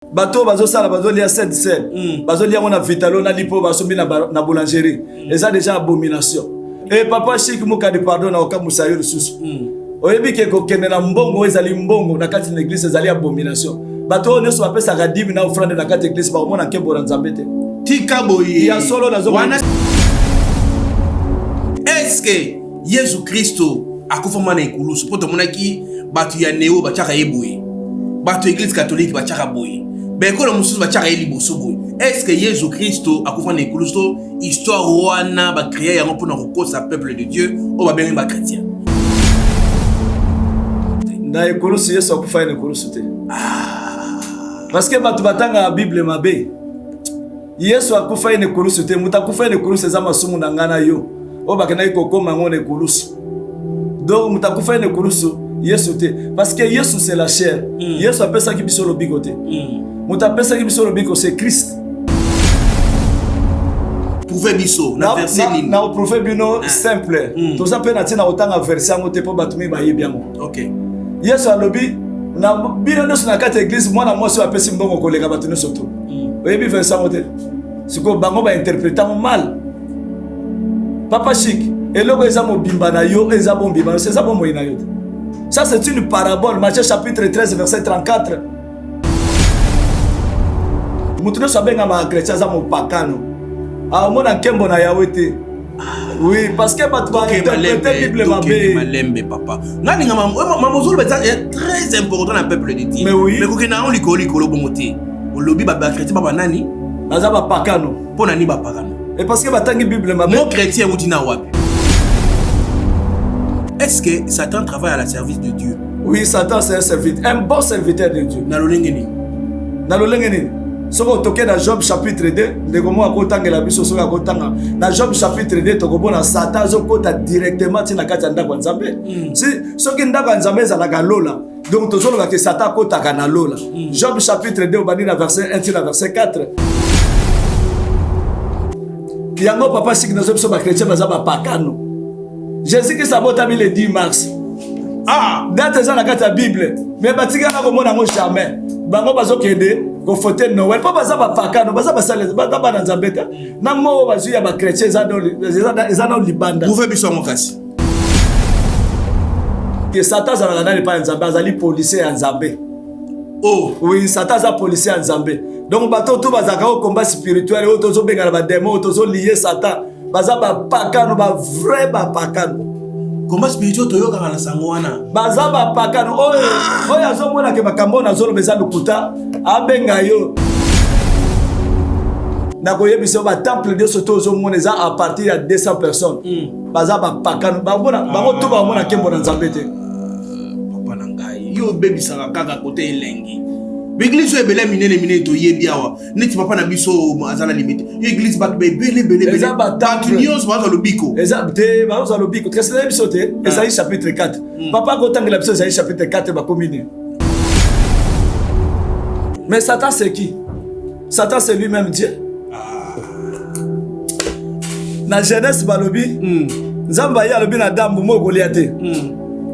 bato bazo sala bazo lia 7 bazo lia on a vitalo na lipo bazo mi na boulangerie et ça déjà abomination et papa Chic muka de pardon na okamusayo ressources oyebi ke ko kenela mbongo ezali mbongo na kati na église ezali abomination bato ne so apesa ka 10 na offrande na kati église ba mona kembo na nzambe te tika boye ya solo na zo est-ce que Jésus Christo akufa mana ikulusu poto monaki batu ya neo bachaka yeboye batu église catholique bachaka boye bekolo mususu bachaka yeli boso boye est-ce que Jésus Christo akufa na ikulusu histoire wana ba créer yango pona kokosa peuple de Dieu o ba bengi ba chrétien na ikulusu Yesu akufa na ikulusu te parce que batu batanga la Bible mabe Yesu akufa na ikulusu te mutakufa na ikulusu za masumu na ngana yo o bakena ikokoma ngone ikulusu donc mutakufa na ikulusu Yesu te parce que Yesu c'est la chair Yesu apesa ki biso lobiko te mutapesa ki biso lobiko c'est Christ prouver biso na verset ligne na prouver bino simple to ça peut na tina otanga verset ngote po batumi ba yebiango OK Yesu alobi na bino neso na kati église mwana mwasi apesi mbongo koleka batuni soto oyebi verset ngote siko bango ba interpréter mal Papa Chic eloko eza mobimba na yo eza bombimba c'est ça bon moyena yo. Ça c'est une parabole, Matthieu chapitre 13 verset 34. Mutune sabenga ma chrétien za mopakano. Ah mona kembo na yawete. Oui, parce que battu va interpréter Bible mabe. Malembe papa. Ngani ngama mamozolo est très important dans le peuple de Dieu. Mais oui. Mais kokena on likoli kolo bomote. O lobi ba chrétien baba nani? Baza ba pakano. Pona ni ba pakano. Et parce que batangi Bible mabe. Mon chrétien mutina wapi? Est-ce que Satan travaille à la service de Dieu? Oui, Satan c'est un serviteur, un bon serviteur de Dieu. Nalolengeni. Nalolengeni. Soko toke na Job chapitre 2, de comment akotangela biso soko akotanga. Na Job chapitre 2 tokobona Satan zokota directement tina kati ya ndako nzambe. Si soki ndako nzambe za la lola. Donc tozolo ba ke Satan kotaka na lola. Job chapitre 2 obani na verset 1 tina verset 4. Yango papa Chic na biso ba chrétien baza ba pakano. Jésus qui sabota le 10 mars. Ah, date ça la carte la Bible. Mais batika na ko mona ngo jamais. Bango bazo kende ko fêter Noël. Pas baza ba pakano, baza ba sale, baza ba na nzambeta. Na mo bazu ya ba chrétien za dans libanda. Vous faites biso ngokasi. Que Satan za na na pas nzambe, azali policier ya nzambe. Oh, oui, Satan za policier ya nzambe. Donc bato to bazaka ko combat spirituel, o to zo benga ba démon, o to zo lier Satan. Baza ba pakano ba vrai ba pakano. Combat spirituel toyoka na sango wana. Baza ba pakano oyo azomona ke bakambo na zolo beza lukuta abenga yo. Na koyebisa ba temple de soto ozomona za à partir de 200 personnes. Baza ba pakano ba bona bango to ba mona kembo na nzambe te. Papa na ngai yo baby saka kaka kote elengi. L'église est belle minene to yebiawa. Neti papa na biso azala limite. L'église bat belle. Eza ba tunios ba za lobiko. Eza te ba za lobiko. Qu'est-ce que biso te? Esaïe chapitre 4. Papa ko tangela biso Esaïe chapitre 4 ba komine. Mais Satan c'est qui? Satan c'est lui-même Dieu. Na Genèse balobi, Nzamba ya lobi na dambu mo Goliath.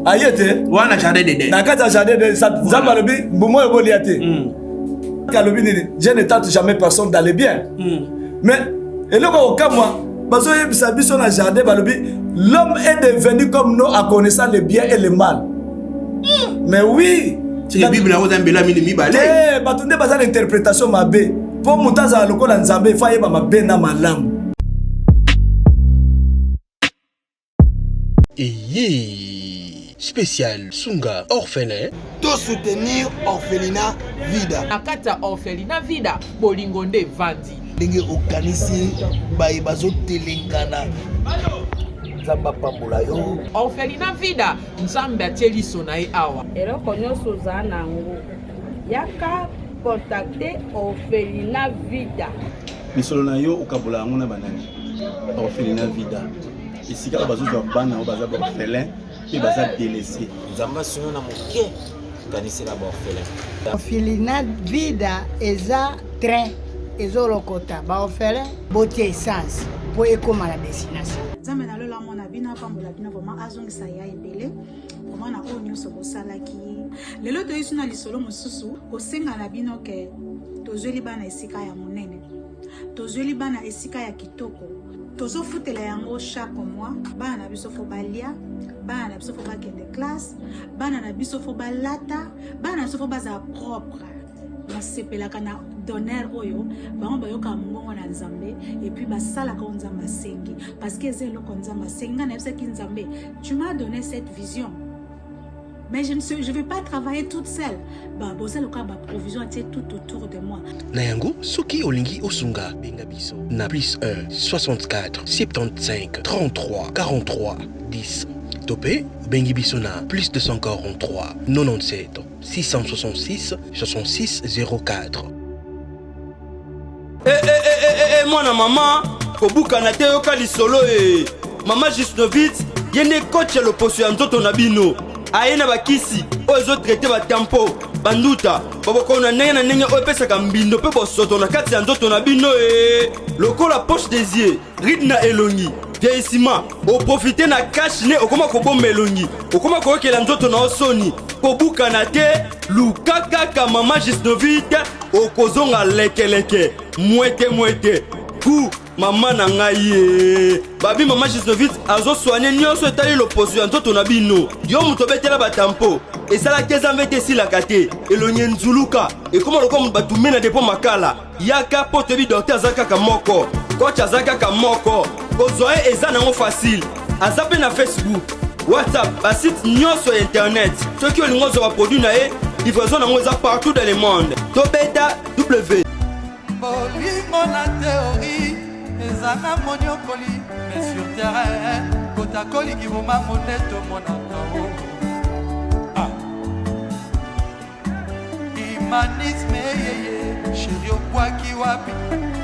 Ayete wana jardin de na kata jardin de Nzamba lobi mbumo e Goliath. Kalobi ni Dieu ne tente jamais personne dans le bien. Mais eloko okamwa bazo yebisa biso na jardin balobi l'homme est devenu comme nous en connaissant le bien et le mal. Mais oui, c'est la Bible na oza mbela mini mibale. Batunde baza l'interprétation mabe. Po mutaza lokola Nzambe fa yeba mabe na malamu. Spécial Sunga orphelin. To soutenir orphelinat Vida. Akata orphelinat Vida bolingonde vandi. Ndenge okanisi baye bazo telengana. Nzamba pambola yo. Orphelinat Vida nzambe atieli sonae awa. Eloko nyonso za nango. Yaka contacter orphelinat Vida. Misolo na yo okabola yango na banani. Orphelinat Vida. Isika bazozwa bana o baza orphelin. Et baza délaissé. Nzamba sino na moke kanisi la orphelin. Orphelinat Vida eza train ezolokota ba orphelin botie essence po ekoma la destination. Nzambe na lola mona bina pambola bina vraiment azongisa ya ebele. Comment na oyo nyonso bosalaki lelo toyesu na lisolo mosusu kosenga na bino ke tozweli bana esika ya monene, tozweli bana esika ya kitoko, tozofutela yango chaque mois. Bana na biso fo balia, bana na biso fo bakende classe, bana na biso fo balata, bana na biso fo baza propre. Basepelaka na donner oyo bango bayoka mbongo na Nzambe et puis basalaka Nzambe asengi parce que c'est eloko Nzambe asengi na biso ki Nzambe, tu m'as donné cette vision. Mais je ne vais pas travailler toute seule. Bah, bosa loka ba provision était tout autour de moi. Nayango, soki olingi osunga benga biso na plus 1 64 75 33 43 10. Topé bengi biso na plus 243 97 666 66 04. Mwana mama kobuka na te yoka lisolo mama Gisnovitz yene coach ya loposo ya nzoto na bino. Aena bakisi ozo traité ba tempo banduta baboko na ndenge oyo pesaka mbindo pe bosoto na kati ya nzoto na bino lokola poche des yeux ridna elongi vieillissement o profiter na cash ne okoma kobomba elongi okoma koyokela nzoto na osoni kobuka na te lukaka ka mama Gisnovitz okozonga lekeleke mwete ku mama na ngai babi mama Gisnovitz azo soigner nyonso etali loposo ya nzoto na bino yo muto betela batampo esala keza mvete silaka te elonye nzuluka ekoma lokomo batume na depo makala yaka po toyebi docteur aza kaka moko coach aza kaka moko kozwa ye eza nango facile aza mpe na Facebook WhatsApp basite nyonso ya internet soki olingi ozwa baproduit na ye livraison nango eza partout dans le monde tobeta w bolingo na théorie ezanga moniokoli mais sur terrain kotakoliki boma moneto monaka humanisme yeye chéri okwaki wapi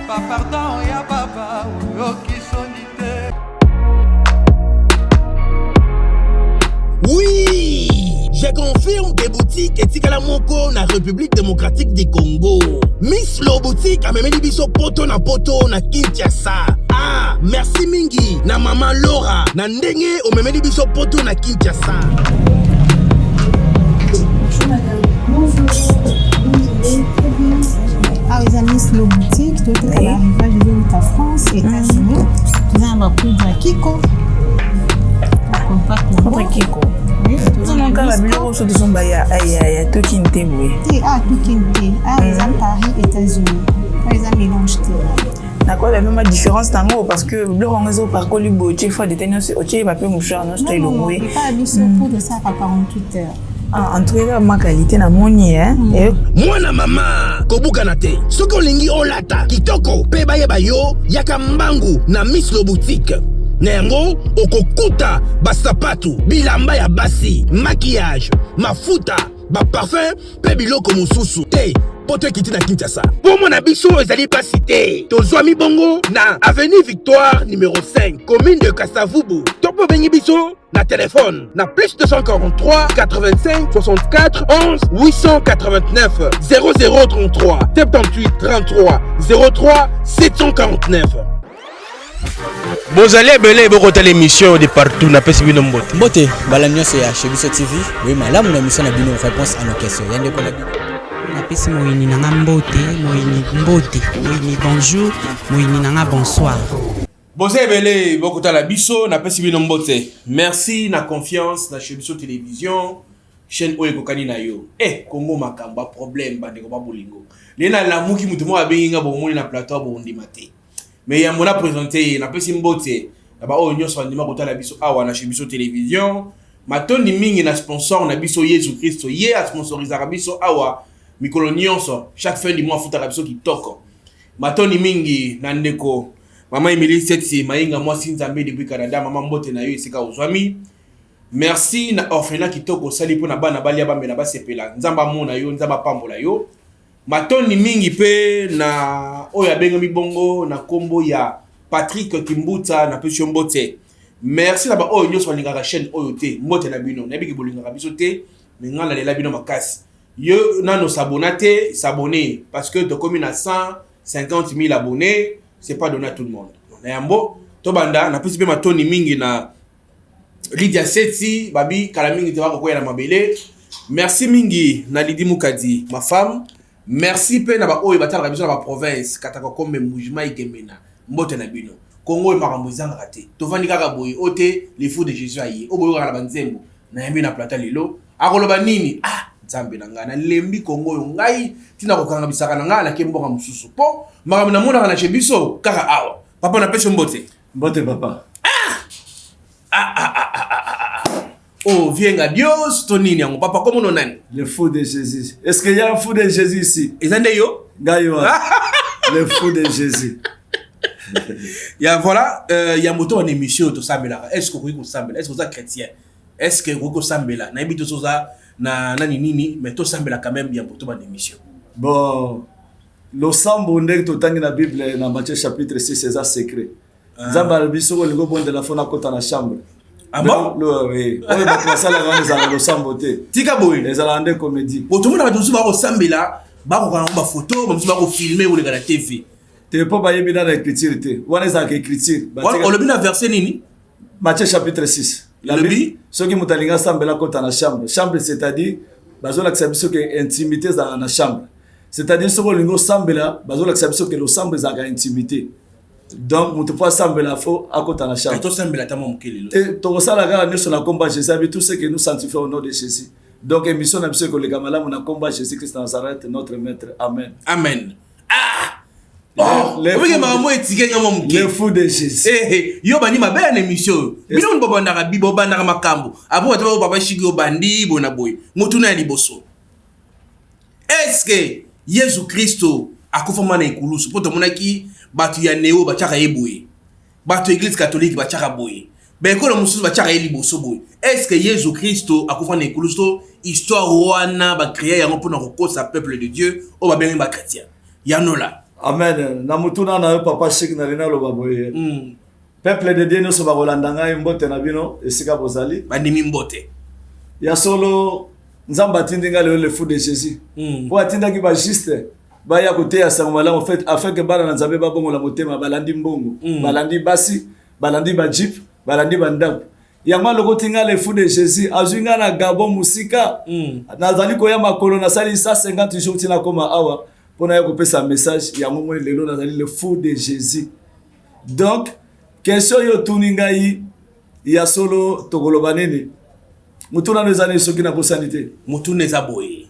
pardon ya baba oyoki soni te. Oui, je confirme que boutique etikala moko na République démocratique du Congo. Miss Lo boutique amemeli biso poto na Kinshasa. Ah, merci mingi na maman Laura na ndenge omemeli biso poto na Kinshasa. Bonjour madame. Bonjour. Ah, les amis, c'est Lo boutique. Tout est à l'arrivage de la France, États-Unis. Nous avons un poudre à Kiko. Contre Kiko. Nous avons encore la bureau sur son baya. Aïe, tout qui n'était oui. Ah, tout qui n'était. Ah, les amis, Paris, États-Unis. Les amis, mélange. D'accord, la même différence dans l'eau parce que le réseau par Colibo, tu fais des tenus, tu vas pas moucher, non, je t'ai le moué. Non, pas habillé pour de ça à 48 heures. Ah, en tout cas, ma qualité na moni, hein. Moi na mama, kobuka na te. Soko lingi olata, kitoko, pe baye bayo, yaka mbangu na Miss Lo boutique. Nengo, okokuta, basapatu, bilamba ya basi, maquillage, mafuta, ba parfum, pe biloko mususu. Te, poto kiti na Kinshasa. Pour mon abisso, ezali pas cité. Tozwami bongo na avenue Victoire numéro 5, commune de Kasavubu. Topo bengi biso na téléphone na plus 243 85 64 11 889 0033 78 33 03 749. Bozali ebele bokota l'émission de partout na pesi bino mbote. Mbote bala nyonso ya Chebiso TV. Oui, malamu na mission na bino réponse à nos questions. Yande ko na bino. Na pesi moyini nanga mbote, moyini bonjour, moyini nanga bonsoir. Boze ebele bokota la biso na pesi bino mbote. Merci na confiance na Chebiso Télévision. Chaîne oyo kokani na yo. Congo makamba problème bande ko ba bolingo. Lena la muki mutu mo abenga bomoni na plateau bo ndimate. Mais ya mona présenté na pesi mbote na ba oyo nyonso bandima kota la biso awa na Chebiso Télévision. Matoni mingi na sponsor na biso Yesu Christo. Ye a sponsorisaka biso awa mikolo nyonso chaque fin du mois futaka biso kitoko. Matoni mingi na ndeko Maman Emily Setsi mainga moi Nzambe depuis Canada maman mbote na yo esika ozwami. Merci na orphelinat kitoko sali pona bana balia bamela basepela. Nzamba mona yo nzamba pambola yo. Matoni mingi pe na oya benga mibongo na kombo ya Patrick Kimbuta na pesio mbote. Merci na ba oyo nyonso balingaka chaîne oyo te mbote na bino. Na biki bolingaka biso te mais ngana lela bino makasi. Yo nano s'abonner s'abonner parce que to comme na 150 000 abonnés, c'est pas donné à tout le monde. Na yambo to banda na pesi pe matoni mingi na Lydia Setsi babi kala mingi te bako koya na mabele Merci mingi na Lidi Mukadi ma femme. Merci pe na ba oyo batala biso na ba province kataka comme mouvement ikemena mbote na bino. Congo makambo zanga raté. Tovandi kaka boy ote les fous de Jésus ayi. Oboyo kala banzembo na yembi na plata lelo. Akoloba nini? Nzambe na ngana lembi Congo yo ngai tina kokanga bisaka na ngala ke mboka mususu. Po makambo na mona kana chebiso kaka awa. Papa na pese mbote. Mbote papa. Oh, viens Dios, Tonini, mon papa, comment on a? Le fou de Jésus. Est-ce qu'il y a un fou de Jésus ici? Et ça n'est yo? Gaïo. Le fou de Jésus. Ya voilà, il y a moto en émission to sambela. Est-ce que vous sambela? Est-ce que vous êtes chrétien? Est-ce que vous sambela? Na ibito soza na nini mais to sambela quand même bien moto en émission. Bon, le sambo ndek to tangi na Bible na Matthieu chapitre 6 c'est ça secret. Zamba biso ko lingo bon de la fona kota na chambre. Ah bon? Oui. On va passer la grande dans le samboté. Tika boy. Les alandais comédie. Bon, tout le monde a dit ba ko sambela, ba ko kana ba photo, ba ko filmer ou le la TV. Tu peux pas y bien dans l'écriture té. On est à écriture. On le bien verset nini? Matthieu chapitre 6. La Bible, ceux qui mutalinga sambela kota na chambre. Chambre c'est-à-dire bazola ksabiso ke intimité dans la chambre. C'est-à-dire ce que lingo sambela bazola ksabiso ke lo sambre za ka intimité. Donc mutu pas sambela fo à kota na chambre. To sambela tamo mukeli. To sala ga ne sona combat Jésus avec tout ce que nous sanctifions au nom de Jésus. Donc émission na biso ko le gamala mona combat Jésus Christ Nazareth notre maître. Amen. Amen. Le fou de Jésus. Yo bani ma belle émission. Bino bobo ndaka bibo bandaka makambo. Apo bataba papa shigi obandi bona boy. Mutuna ya liboso. Est-ce que Jésus Christo akufama na ikulusu poto monaki batu ya neo bachaka yeboye. Batu église catholique bachaka boye. Bekolo mususu bachaka yeliboso boye. Est-ce que Jésus Christo akufama na ikulusu histoire wana ba créer yango pona kokosa peuple de Dieu o ba bengi ba chrétien. Yanola. Amen. Na mutuna na papa shik na rina lo baboye. Peuple de Dieu no so ba kolandanga mbote na bino esika bozali. Bandimi mbote. Ya solo nzamba tindinga le fou de Jésus. Po atinda ki ba juste ba ya kote ya sangwala en fait afin que bana na nzambe ba bongo la motema balandi mbongo. Balandi basi, balandi ba jeep, balandi bandap. Yango loko tinga le fou de Jésus azuinga na Gabon musika. Nazali ko ya makolo na sali 150 jours tina koma awa. Pour nous faire un message, il y a un moment le fou de Jésus. Donc, question yo tuninga il y a solo togolobanene. Mutuna nos années soki na bosanité. Mutune zaboye.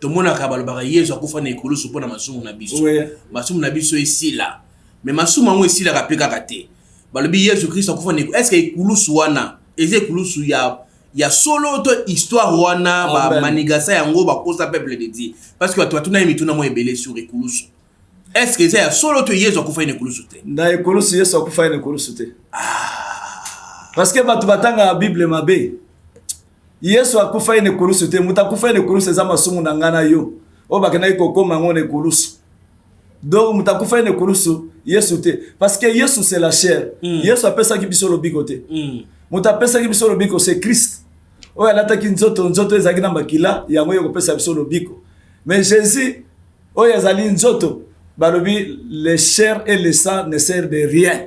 To mona ka balobaka Yesu akufa na ekolo so pona masumu na biso. Masumu na biso esila. Mais masumu ngo esila ka peka kate. Balobi Yesu Christ akufa na ekolo. Est-ce que ekolo suwana? Eze ekolo su ya solo to histoire wana ba manigasa yango ba kosa peuple de Dieu parce que toi tuna mituna mo ebele sur ekulusu. Est-ce que ça solo to Yesu akufa ine ekulusu te? Na ekulusu Yesu akufa ine ekulusu te. Parce que batu batanga la Bible mabe. Yesu akufa ine ekulusu te, mutakufa ine ekulusu za masumu na ngana yo. O bakena ikokoma ngone ekulusu. Donc mutakufa ine ekulusu Yesu te parce que Yesu c'est la chair. Yesu apesa ki biso lobiko te. Mutapesa ki biso lobiko c'est Christ. Oh alataki nzoto ezaki na makila yango yo kopesa biso lobiko. Mais Jésus oh yazali nzoto balobi les chair et le sang ne servent de rien.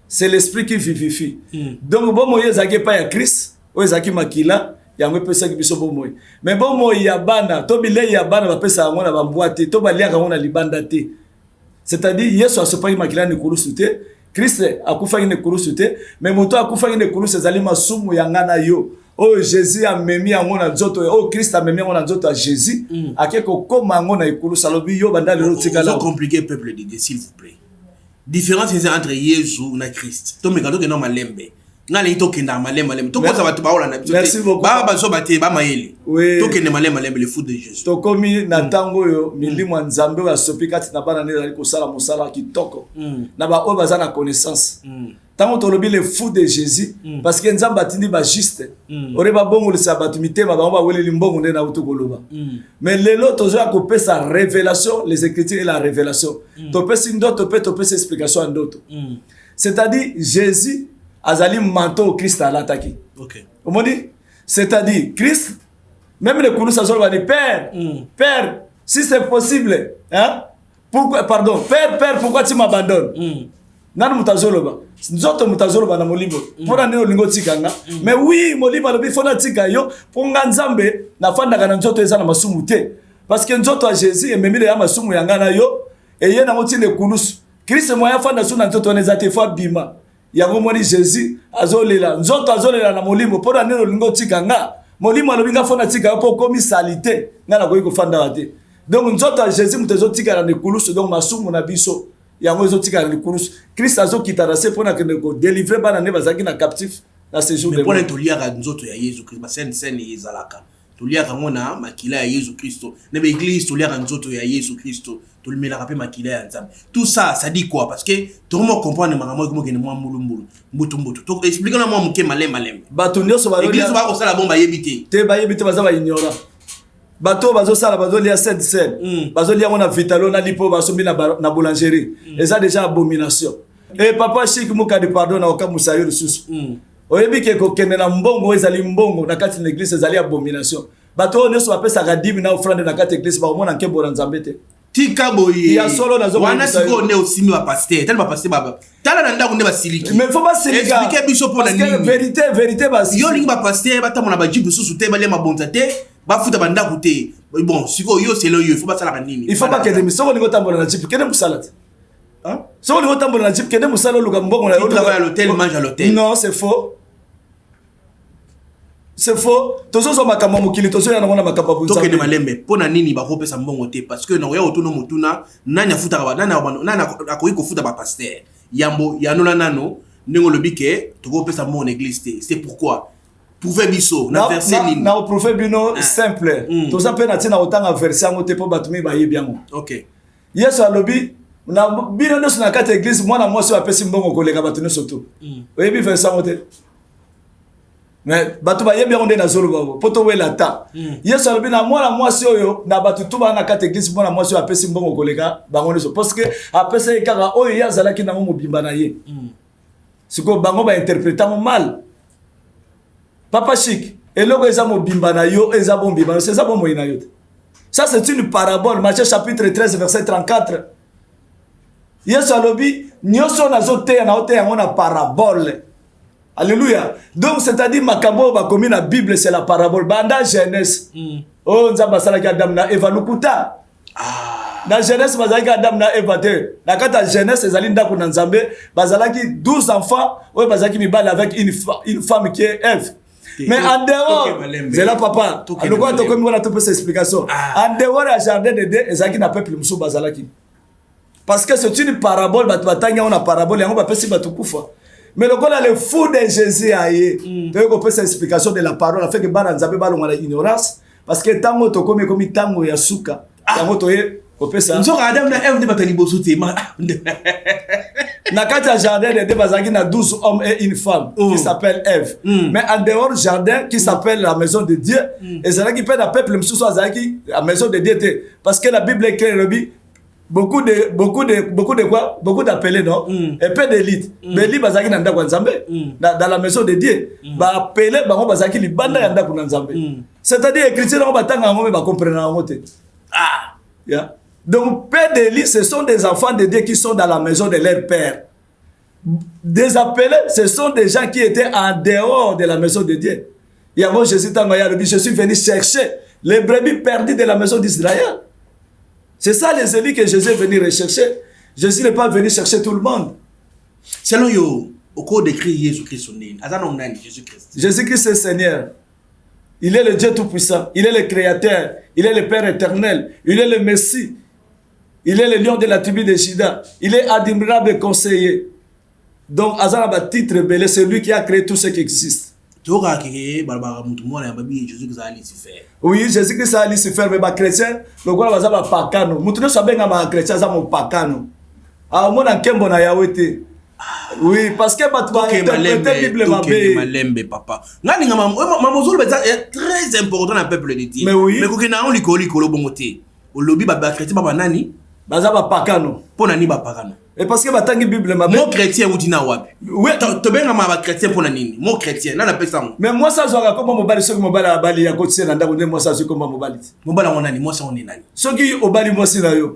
C'est l'esprit qui vivifie. Donc bon moye ezaki pa ya Christ, oh ezaki makila yango pesa ki biso bon moye. Mais bon moye ya bana, to bile ya bana ba pesa yango na bambwate, to balia yango na libanda te. C'est-à-dire Yesu asopa makila ni kulusu te. Christ akufa ine kurusu te, mais moto akufa ine kurusu ezali masumu ya ngana yo. Oh Jésus a memi yango na nzoto, oh Christ a memi yango na nzoto a Jésus, akeko koma yango na ikurusu alobi yo banda lelo tikala. C'est compliqué peuple de Dieu s'il vous plaît. Différence entre Jésus na Christ. To meka to ke no malembe. Ngale to ke na malembe. To kosa batu baola na biso. Merci beaucoup. Ba so bate ba mayele. To ke na malembe le fou de Jésus. To komi na tango yo milimo nzambe wa sopikati na bana neza liko sala musala kitoko. Na ba o bazana connaissance. Tango to lobi le fou de Jésus parce que nzamba tindi ba juste. Ore ba bongo le sabatu mitema ba ba wele limbongo ndena utokoloba. Mais lelo tozo akopé sa révélation, les écritures et la révélation. To pesi ndoto pe to pesi explication ndoto. C'est-à-dire Jésus azali manteau Christ à l'attaquer. OK. Comment dit? C'est-à-dire Christ même les coulous ça va dire Père, Père, si c'est possible, hein? Pourquoi pardon, Père, pourquoi tu m'abandonnes? nani mutazoloba nzoto mutazoloba na molimo pona neno lingo tikanga mais oui molimo alobi fona tika yo ponga nzambe na fandaka na nzoto eza na masumu te parce que nzoto a Jésus ememile ya masumu yanga na yo eye na motinde kulusu Christ moya fanda suna nzoto neza te fa bima yango moni Jésus azolela nzoto azolela na molimo pona neno lingo tikanga molimo alobi nga fona tika po komi salite ngana ko iko fanda wate donc nzoto a Jésus mutezo tika na kulusu donc masumu na biso yango ezotika na kulusu Christ azokita na se pona kende ko délivrer bana ne bazaki na captif na séjour de pona toliaka nzoto ya Yesu Christ ba sen ezalaka toliaka ngona makila ya Yesu Kristo na église toliaka nzoto ya Yesu Kristo tolimelaka pe makila ya Nzambe tout ça ça dit quoi parce que tout le monde comprend makambo ko ngene mwa mbulu mbutu to explique na mwa muke malem bato nyoso ba église ba ko sala bomba yebite te ba yebite baza ba ignora bato bazo sala bazo lia sainte scène bazo lia mona vitalo na lipo baso bi na boulangerie et ça déjà abomination et papa chic muka de pardon na okamusa yo susu oyebi ke ko kende na mbongo ezali mbongo na kati na église ezali abomination bato nyoso bapesa ka 10 na offrande na kati église ba mona nkebo na Nzambe te tika boye ya solo na zo wana siko ne osimi wa pasteur tellement pasteur baba tala na ndako ne basiliki mais faut pas silika expliquer biso pona nini vérité basi yo lingi ba pasteur batamona ba jibu susu te balia mabonza te bafuta bandako te bon siko yo c'est le yo faut pas sala nini il faut pas que de soko lingo tambola na jibu kene musala hein soko lingo tambola na jibu kene musala luka mbongo na yo travaille à l'hôtel mange à l'hôtel non c'est faux. C'est faux. Tozo so makamba mukili tozo ya na mona makamba bunza. Tokende malembe pona nini ba kopesa mbongo te parce que na ya otono mutuna nanya futa ba nana akoyi ko futa ba pasteur. Yambo yanola nano ndingo lobike tokopesa mbongo na église te. C'est pourquoi prouver biso na verset nini. Na prouver bino simple. Toza pe na tina otanga verset ngote po batumi ba yebi yango. OK. Yesu alobi na bino nso na kata église mwana mwasi apesi mbongo koleka batuni soto. Oyebi verset ngote. Mais batu ba yebi onde na zolo babo poto wela ta Yesu alobi na mwana mwasi oyo na batu tuba na kata église mwana mwasi oyo apesi mbongo koleka bango neso parce que apesa ekaka oyo yazalaki na mo bimba na ye siko bango ba interpréter mal papa chic eloko eza mo bimba na yo eza bon bimba c'est ça bon moyena yo ça c'est une parabole Matthieu chapitre 13 verset 34 Yesu alobi nyoso nazoteya na oteya ngona parabole. Alléluia. Donc c'est-à-dire makambo ba komi na Bible c'est la parabole banda Genèse. Oh nzamba sala ki Adam na Eva lukuta. Na Genèse bazalaki Adam na Eva te. Na kata Genèse ezali ndako na Nzambe bazalaki 12 enfants ou bazalaki mibale avec une femme qui est Ève. Mais en dehors, c'est là papa. Alors quoi to komi wana to pesa explication. En dehors ya jardin de Dieu ezalaki na peuple musu bazalaki. Parce que c'est une parabole batanga on a parabole yango ba pesi batukufa. Mais le gars le fou de Jésus aye donc on peut cette explication de la parole afin que bana nzabe balonga la ignorance parce que tango to comme tango ya suka tango to ye on peut ça nzo Adam na Eve de batali bosuti ma na kata jardin de bazaki na 12 hommes et une femme qui s'appelle Ève mais en dehors jardin qui s'appelle la maison de Dieu et c'est là qui fait la peuple msusu azaki la maison de Dieu parce que la Bible est claire beaucoup de quoi beaucoup d'appelés non et peu d'élite mais li bazaki na ndako nzambe dans la maison de Dieu ba appelé bango bazaki libanda ya ndako nzambe c'est-à-dire écriture on batanga ngombe ba comprendre ngote yeah donc peu d'élite ce sont des enfants de Dieu qui sont dans la maison de leur père. Des appelés ce sont des gens qui étaient en dehors de la maison de Dieu. Et avant Jésus je suis venu chercher les brebis perdues de la maison d'Israël. C'est ça les élus que Jésus est venu rechercher. Jésus n'est pas venu chercher tout le monde. Selon yo, au cours d'écrit Jésus-Christ, Jésus-Christ est Seigneur. Il est le Dieu Tout-Puissant. Il est le Créateur. Il est le Père éternel. Il est le Messie. Il est le lion de la tribu de Juda. Il est admirable conseiller. Donc, Azaraba titre belé, c'est lui qui a créé tout ce qui existe. Oui, Jésus-Christ a Lucifer, mais les chrétiens, le gars va pas pacano. Moutoune sabenga ma chrétien za mo pacano. Ah mon ankembo na Yahweh. Oui, parce que batwa interpréter Bible mabé. Malembe papa. Ngani ngama mamozolo est très important dans le peuple de Dieu. Mais oui. Mais kokena on likoli kolo bongote. O lobi ba chrétien ba nani? Baza ba pacano. Pona ni ba pacano. Et parce que batangi Bible mabé. Mon chrétien ou dina wapi? Oui, to benga ma chrétien pona nini? Mon chrétien na pesa ngo. Mais moi ça zoaka comme mobali soki mobali abali ya kotse na ndako ndemo ça soki comme mobali. Mobali ngona ni moi ça on est nani? Soki obali moi si na yo.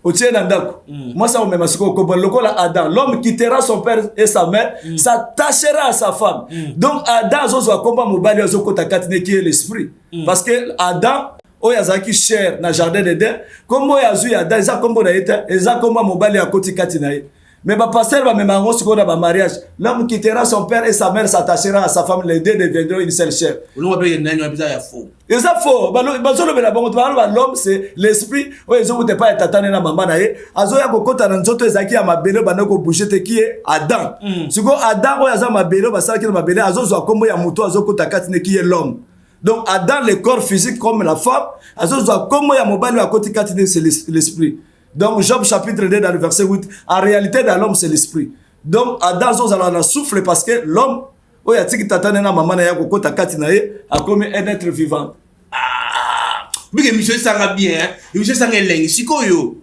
otie na ndako moi ça même siko ko lokola Adam l'homme quittera son père et sa mère s'attachera à sa femme donc Adam zo komba mobali zo kota katine qui est l'esprit parce que Adam oyo azaki cher na jardin d'Éden comme oyo azu ya Adam eza kombo na eta eza komba mobali akoti kati na ye mais ba pasteur ba même ngo siko na ba mariage l'homme quittera son père et sa mère s'attachera à sa femme les deux deviendront une seule chair on va payer nani wa bizarre ya faux eza faux bazolo bela bango ba l'homme c'est l'esprit oyo zo te pas tatane na mama na ye azo ya kokota na nzoto ezaki ya mabele bana ko bouger te qui est Adam siko Adam oyo aza mabele ba sala ki na mabele azo zo kombo ya muto azo kota kati ne qui est l'homme donc Adam le corps physique comme la femme azo zo kombo ya mobali wa koti kati ne c'est l'esprit. Donc Job chapitre 2 dans le verset 8, en réalité dans l'homme c'est l'esprit. Donc Adam a souffle parce que l'homme oya tiki tatane na mama na ya kokota kati na ye a comme un être vivant. Ah, mais monsieur sanga bien, monsieur sanga lengi sikoyo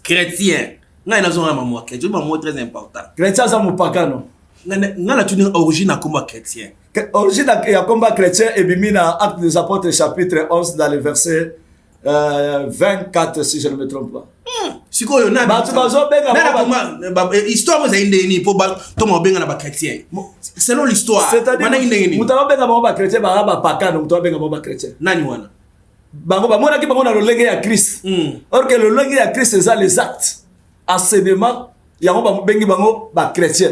chrétien. Nga nazo na maman chrétien, maman très important. Chrétien ça mupakano. Nga la tuni origine comme chrétien. Origine ya combat chrétien et bimina Actes des Apôtres chapitre 11 dans le verset 24 si je ne me trompe pas. Sikoyo na histoire vous avez ni pour tomo benga na ba chrétien. Selon l'histoire, mana indeni. Mutaba benga ba chrétien ba pakano mutaba benga ba chrétien. Nani wana? Bango ba mona ki bango na lolenge ya Christ. Or que le lolenge ya Christ c'est les actes. Enseignement yango ba bengi bango ba chrétien.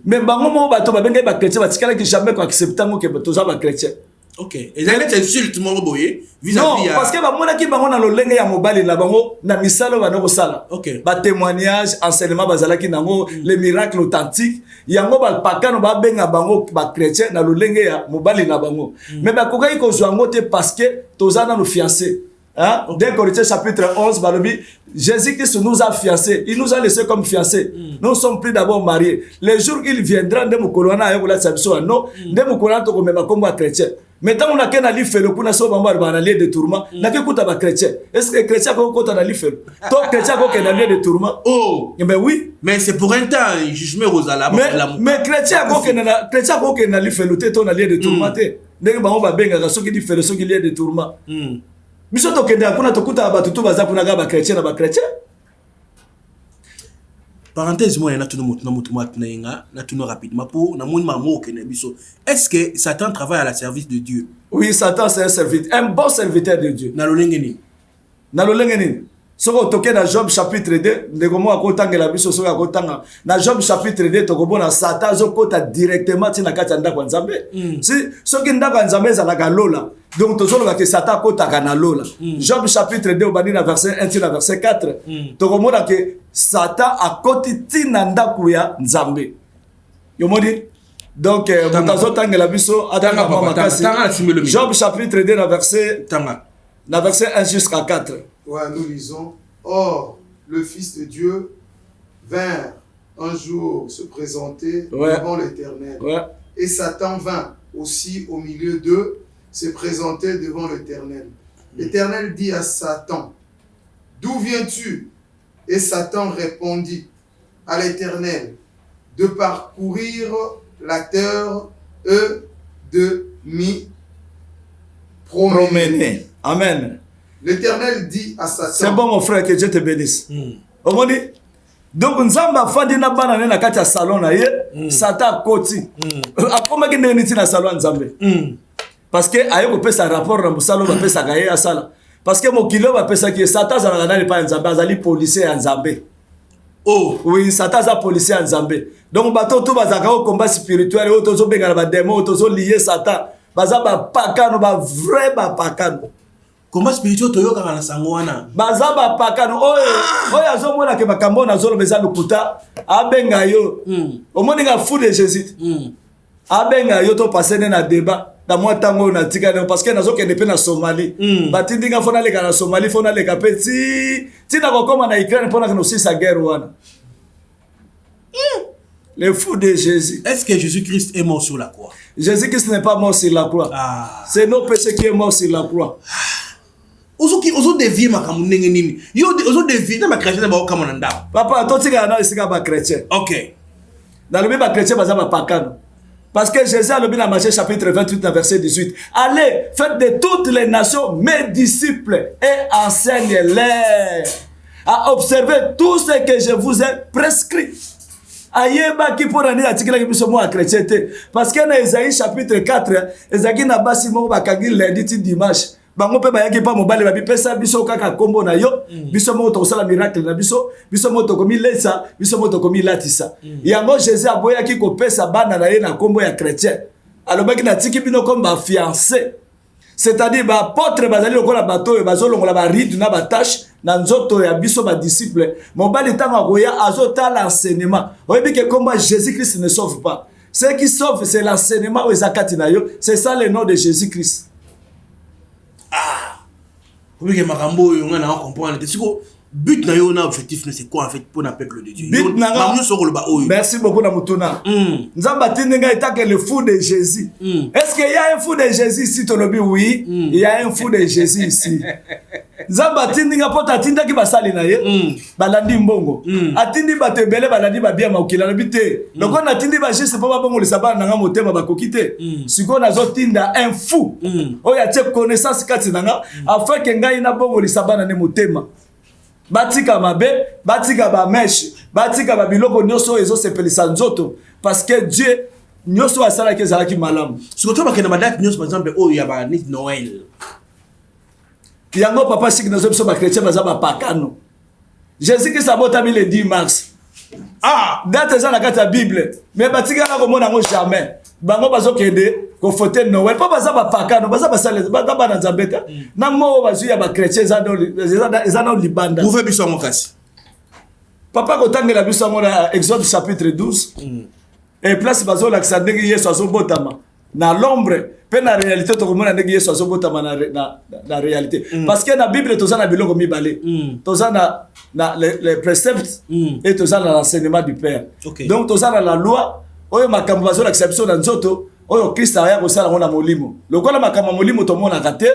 Mais bango mo ba to ba benga ba chrétien ba tikala ki jamais ko accepter ngo ke to za ba chrétien. Ok. Et là c'est insulte mon boye vis-à-vis non, parce que ba mona ki bango na lolenge ya mobali na bango na misalo ba no sala. Ok. Ba témoignage, enseignement bazalaki nango les miracles authentiques. Yango ba pakano ba benga bango ba chrétien na lolenge ya mobali na bango. Mais ba kokai ko zwango te parce que tozana no fiancé. Hein? Dès Corinthiens chapitre 11, Jésus-Christ nous a fiancés. Il nous a laissés comme fiancés. Nous sommes plus d'abord mariés. Le jour qu'il viendra, nous non, nous comme chrétien. Maintenant, on a qu'un ali fait le coup, on a un lieu de tourment. On a qu'un chrétien. Est-ce que les chrétiens ont un ali fait? Toi, chrétien, ont un lieu de tourment. Oh! Mais oui. Mais c'est pour un temps, jugement aux alarmes. Mais chrétien, ont un ali fait le temps, on a lieu de tourment. Dès que on va bien, ceux qui fait le son qu'il y a de tourment. Biso to kende akuna to kuta ba tutu baza kuna ga ba chrétien na ba chrétien. Parenthèse moi na tuno matna na tuno rapidement pour na moni mamo kene biso. Est-ce que Satan travaille à la service de Dieu? Oui, Satan c'est un serviteur, un bon serviteur de Dieu. Na lolengeni. Na lolengeni. Soko toke na Job chapitre 2, ndeko mo akotangela biso soko akotanga. Na Job chapitre 2 tokobona Satan zokota directement tina kati ndako nzambe. Si soki ndako nzambe za la galola. Donc tozoloba que Satan kotaka na lola. Job chapitre 2 obani na verset 1 tina verset 4. Tokomona que Satan akoti tina ndako ya nzambe. Yomodi. Donc mutazotangela biso atanga mama kasi. Job chapitre 2 na verset na verset 1 jusqu'à 4. Ouais, nous lisons. Or, le Fils de Dieu vint un jour se présenter devant l'Éternel. Et Satan vint aussi au milieu d'eux se présenter devant l'Éternel. L'Éternel dit à Satan, d'où viens-tu? Et Satan répondit à l'Éternel, de parcourir la terre et de m'y promener. Amen. L'Éternel dit à Satan. C'est bon mon frère, que Dieu te bénisse. On dit donc nzamba fandi na bana na kati ya salon na ye Satan koti. Akoma ki ndeni na salon nzambe. Parce que ayo ko pesa rapport na musalo ba pesa gaye ya sala. Parce que mo kilo ba pesa ki Satan za na pa nzambe azali policier ya nzambe. Oh, oui, Satan za policier ya nzambe. Donc bato to bazaka au combat spirituel o to zo benga ba démon to zo lier Satan. Baza ba pakano ba vrai ba pakano. Combat spirituel to yoka na sango wana. Baza ba pakano oyo azomona ke makambo na zolo beza lukuta abenga yo. Omoni nga fou de Jésus. Abenga yo to passer na débat. Na moi tango na tika parce que nazo kende pe na Somalie. Batindi nga fona leka na Somalie fona leka pe ti na kokoma na Ukraine pona que no sa guerre wana. Le fou de Jésus. Est-ce que Jésus-Christ est mort sur la croix? Jésus-Christ n'est pas mort sur la croix. C'est nos péchés qui est mort sur la croix. Ozo devie makamu ndenge nini? Yo ozo devie na chrétien ba okama na ndako. Papa to tika na isika ba chrétien. OK. Dans le même chrétien baza ba pakano. Parce que Jésus a le bien à Matthieu chapitre 28 verset 18. Allez, faites de toutes les nations mes disciples et enseignez-les à observer tout ce que je vous ai prescrit. Ayeba qui pour aller article qui biso moi chrétien parce que dans Isaïe chapitre 4 ezaki na basi mo bakangi lundi ti dimanche bango pe bayaki pa mobale ba bipesa biso kaka kombo na yo biso mo to sala miracle na biso mo to komi lesa biso mo to komi latisa yango Jésus aboyaki ko pesa bana na ye na kombo ya chrétien alobaki na tiki bino comme ba fiancé, c'est-à-dire ba apôtre bazali lokola bato e bazolongola ba rite na ba tâche na nzoto ya biso ba disciple mobali tango akoya azotala l'enseignement oyebi ke komba Jésus-Christ ne sauve pas, ce qui sauve c'est l'enseignement aux zakati na yo, c'est ça le nom de Jésus-Christ. Oyebi ke makambo yo ngana comprendre siko but na yo na objectif c'est quoi en fait pour le peuple de Dieu. Merci beaucoup na mutuna. Nzamba tinga etake le fou de Jésus. Est-ce qu'il y a un fou de Jésus ici tolobi? Oui, il y a un fou de Jésus ici. Nzamba tinga pota tinda ki basali na ye balandi mbongo. Atindi batebele balandi ba bien makila na bité. Donc on atindi ba juste pas bongo le sabana nga motema ba kokite. Siko na zo tinda un fou. Oya tche connaissance kati nanga afin que ngai na bongo le sabana ne motema. Batika mabe, batika ba mesh, batika ba biloko nyoso ezo sepelisa nzoto parce que Dieu nyoso asala ke zalaki malamu. Surtout ba kena madate nyoso par exemple o ya ba ni Noël. Yango papa sik nazo biso ba chrétien baza ba pakano. Jésus qui sabota mi le 10 mars. Date za na kata Bible, mais batika na ko mona ngo jamais. Bango bazo kende ko fêter Noël, pas baza ba pakano, baza ba sale, baza ba na zambeta. Na mo bazu ya ba chrétien za dans libanda. Vous faites biso mo kasi. Papa ko tangela biso mo na Exode chapitre 12. Et place bazo l'accender Yesu azobotama. Na l'ombre, pe na réalité to komona ndenge Yesu azobotama na réalité. Parce que na Bible toza na biloko mibale. Toza na les préceptes et toza na l'enseignement du Père. Donc toza na la loi. Oyo makambo bazo l'acception na nzoto oyo Christ aya ko sala ngona molimo lokola makambo molimo to mona kate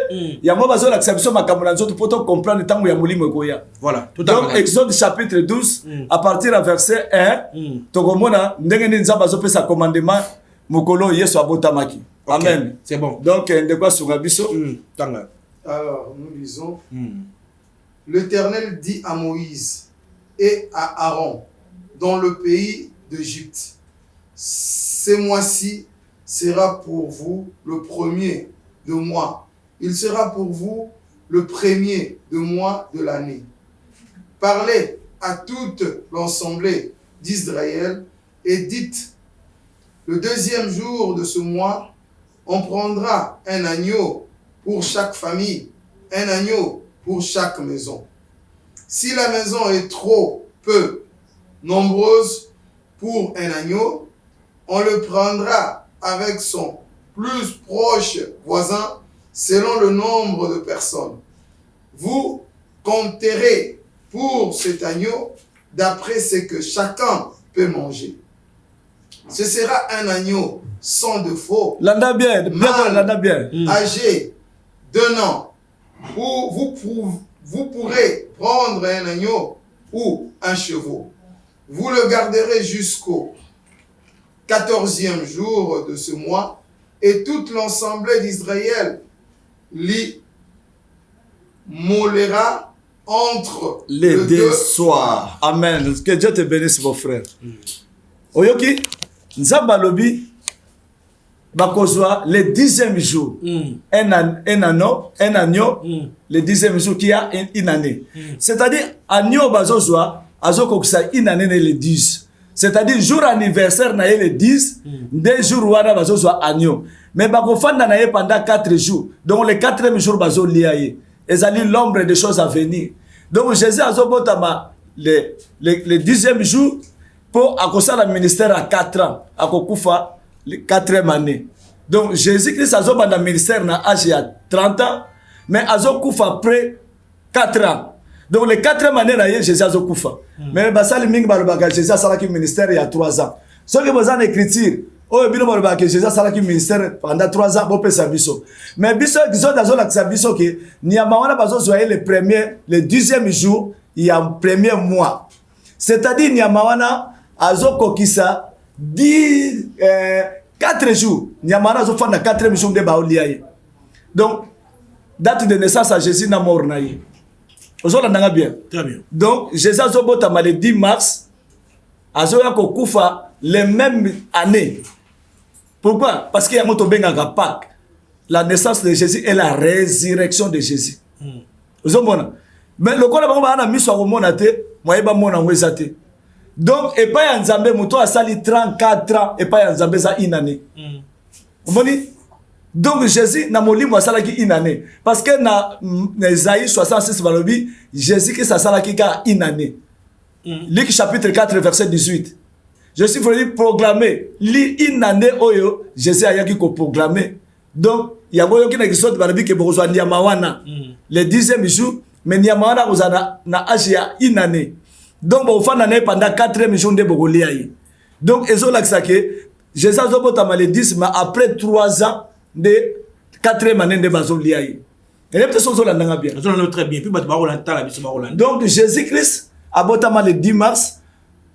ya mo bazo l'acception makambo na nzoto poto comprendre tango ya molimo ekoya. Voilà, tout à fait. Donc Exode chapitre 12 à partir du verset 1 to komona ndenge ni nzamba zo pesa commandement mokolo Yesu abotamaki. Amen. C'est bon. Donc de quoi sur biso tanga. Alors nous lisons l'Éternel dit à Moïse et à Aaron dans le pays d'Égypte: ce mois-ci sera pour vous le premier de mois. Il sera pour vous le premier de mois de l'année. Parlez à toute l'assemblée d'Israël et dites: le deuxième jour de ce mois, on prendra un agneau pour chaque famille, un agneau pour chaque maison. Si la maison est trop peu nombreuse pour un agneau, on le prendra avec son plus proche voisin selon le nombre de personnes. Vous compterez pour cet agneau d'après ce que chacun peut manger. Ce sera un agneau sans défaut, âgé d'1 an. Vous pourrez prendre un agneau ou un chevreau. Vous le garderez jusqu'au 14e jour de ce mois, et toute l'assemblée d'Israël l'immolera entre les deux soirs. Amen. Que Dieu te bénisse, mon frère. Oyoki, Nzamba lobi, bakozwa le 10e jour, un agneau, le 10e jour qui a une année. C'est-à-dire, agneau bazozwa, azokokisa une année le 10. C'est-à-dire, jour anniversaire na le 10, 2 jours wana bazozwa agneau. Mais bakofanda na ye pendant 4 jours. Donc, le 4e jour bazo liaye. Ezali l'ombre des choses à venir. Donc, Jésus azobotama le 10e jour pour akosala ministère à 4 ans. Akokufa le 4e année. Donc, Jésus-Christ azobanda ministère na âge à 30 ans, mais azokufa après 4 ans. Donc, le 4e année, là, Jésus a Zokoufa. Mais basali mingi balobaka Jésus a salaki ministère il y a 3 ans. Ce que vous avez écriture, oh, bino balobaka Jésus a salaki ministère pendant 3 ans, bon pesa biso. Mais biso exode azo la biso que niamawana bazo zoyer le 10e jour, il y a un premier mois. C'est-à-dire niamawana azo kokisa 4 jours. Niamawana azo fanda 4e jour de baoliaye. Donc, date de naissance à Jésus na mort na ye. ozolanda bien. Très bien. Donc Jésus azobotama le 10 mars azoya kokufa les mêmes années. Pourquoi? Parce qu'il y a moto bengaka Pâques. La naissance de Jésus et la résurrection de Jésus. Ozomona. Mais le kola bango bana miso akomona te, moyeba mona ngweza te. Donc et pas ya Nzambe moto asali 34 ans et pas ya Nzambe za une année. Omoni? Donc Jésus na molimo asalaki une année parce que na Isaïe 66 balobi Jésus qui s'asalaki ka une année. Luc chapitre 4 verset 18. Jésus voulait proclamer une année oyo Jésus ayaki ko proclamer. Donc il y a moyo qui na kisote balobi ke bokozwa ndiamawana le 10e jour mais ndiamawana kozana na âge ya une année. Donc bon fana na pendant 4e jour de bokolia yi. Donc ezolakisa ke Jésus azobotama le 10 mais après 3 ans de 4e année de bazoliaï. Et les personnes sont là bien. Très bien. Donc Jésus-Christ a botama le 10 mars.